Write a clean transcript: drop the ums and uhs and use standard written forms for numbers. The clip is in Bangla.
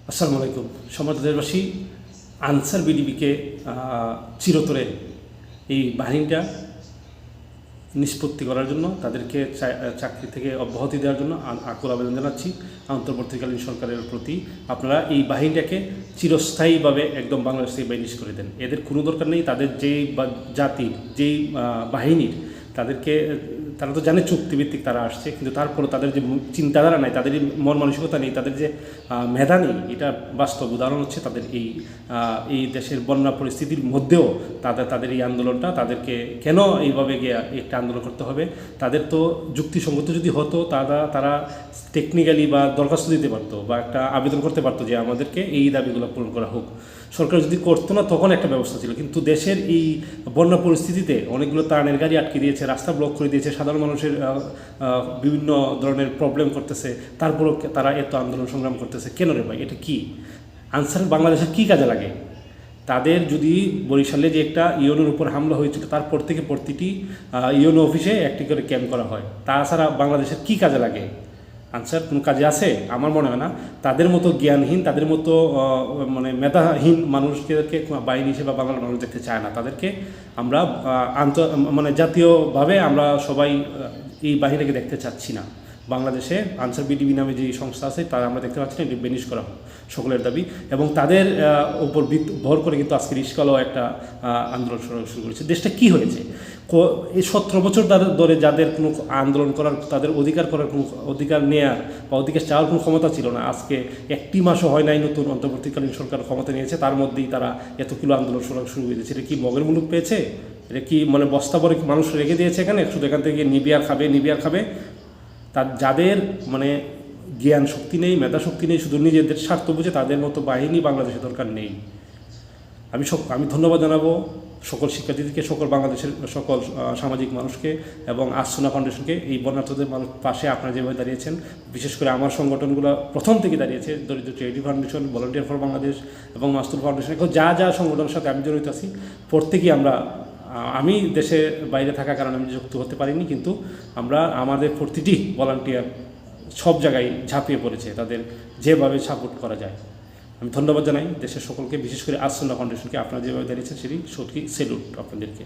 আসসালামু আলাইকুম। সম্মানিত দেশবাসী, আনসার বিডিবিকে চিরতরে এই বাহিনীটা নিষ্পত্তি করার জন্য, তাদেরকে চাকরি থেকে অব্যাহতি দেওয়ার জন্য আকুল আবেদন জানাচ্ছি অন্তর্বর্তীকালীন সরকারের প্রতি। আপনারা এই বাহিনীটাকে চিরস্থায়ীভাবে একদম বাংলাদেশ থেকে বাইনিশ করে দেন। এদের কোনো দরকার নেই। তাদের যেই জাতির, যেই বাহিনীর, তাদেরকে তারা তো জানে চুক্তিভিত্তিক তারা আসছে, কিন্তু তারপরে তাদের যে চিন্তাধারা নাই, তাদের মন মানসিকতা নেই, তাদের যে মেধা নেই, এটা বাস্তব উদাহরণ হচ্ছে তাদের এই দেশের বন্যা পরিস্থিতির মধ্যেও তাদের এই আন্দোলনটা। তাদেরকে কেন এইভাবে গিয়ে একটা আন্দোলন করতে হবে? তাদের তো যুক্তিসঙ্গত যদি হতো, তারা টেকনিক্যালি বা দরখাস্ত দিতে পারতো বা একটা আবেদন করতে পারতো যে আমাদেরকে এই দাবিগুলো পূরণ করা হোক। সরকার যদি করতো না তখন একটা ব্যবস্থা ছিল, কিন্তু দেশের এই বন্যা পরিস্থিতিতে অনেকগুলো ত্রাণের গাড়ি আটকে দিয়েছে, রাস্তা ব্লক করে দিয়েছে, সাধারণ মানুষের বিভিন্ন ধরনের প্রবলেম করতেছে, তারপরেও তারা এত আন্দোলন সংগ্রাম করতেছে কেন রে ভাই? এটা কি আনসার বাংলাদেশের কী কাজে লাগে? তাদের যদি বরিশালে যে একটা ইউনোর উপর হামলা হয়েছিল, তারপর থেকে প্রতিটি ইউনো অফিসে একটি করে ক্যাম্প করা হয়। তাছাড়া বাংলাদেশের কী কাজে লাগে? আনসার কোনো কাজে আছে? আমার মনে হয় না। তাদের মতো জ্ঞানহীন, তাদের মতো মেধাহীন মানুষকে বাহিনী হিসেবে বাংলার মানুষ দেখতে চায় না। তাদেরকে আমরা জাতীয়ভাবে আমরা সবাই এই বাহিনীকে দেখতে চাচ্ছি না। বাংলাদেশে আনসার বিডিবি নামে যে সংস্থা আছে তারা আমরা দেখতে পাচ্ছি না, এটি বেনিশ করা হোক সকলের দাবি। এবং তাদের উপর ভর করে কিন্তু আজকে রিস্কালও একটা আন্দোলন শুরু করেছে। দেশটা কি হয়েছে? এই 17 বছর ধরে যাদের কোনো আন্দোলন করার, তাদের অধিকার নেওয়ার বা অধিকার চাওয়ার কোনো ক্ষমতা ছিল না, আজকে একটি মাসও হয় নাই নতুন অন্তর্বর্তীকালীন সরকার ক্ষমতা নিয়েছে, তার মধ্যেই তারা এতগুলো আন্দোলন শুরু হয়ে দিয়েছে। এটা কি মগের মুলুক পেয়েছে? এটা কি বস্তা ভরে মানুষ রেখে দিয়েছে এখানে, শুধু এখান থেকে নিবিয়ার খাবে? তার যাদের জ্ঞান শক্তি নেই, মেধা শক্তি নেই, শুধু নিজেদের স্বার্থ বুঝে, তাদের মতো বাহিনী বাংলাদেশে দরকার নেই। আমি ধন্যবাদ জানাবো সকল শিক্ষার্থীদেরকে, সকল বাংলাদেশের সকল সামাজিক মানুষকে এবং আসনা ফাউন্ডেশনকে। এই বন্যার্থদের পাশে আপনারা যেভাবে দাঁড়িয়েছেন, বিশেষ করে আমার সংগঠনগুলো প্রথম থেকে দাঁড়িয়েছে, দরিদ্র charity foundation, volunteer for Bangladesh এবং মাস্তুল ফাউন্ডেশন, এখন যা সংগঠনের সাথে আমি জড়িত আছি, প্রত্যেকেই আমি দেশের বাইরে থাকার কারণে আমি যুক্ত হতে পারিনি, কিন্তু আমাদের প্রতিটি ভলান্টিয়ার সব জায়গায় ঝাঁপিয়ে পড়েছে, তাদের যেভাবে সাপোর্ট করা যায়। আমি ধন্যবাদ জানাই দেশের সকলকে, বিশেষ করে আসনা ফাউন্ডেশনকে। আপনারা যেভাবে দাঁড়িয়েছেন সেটি সত্যি সেলুট আপনাদেরকে।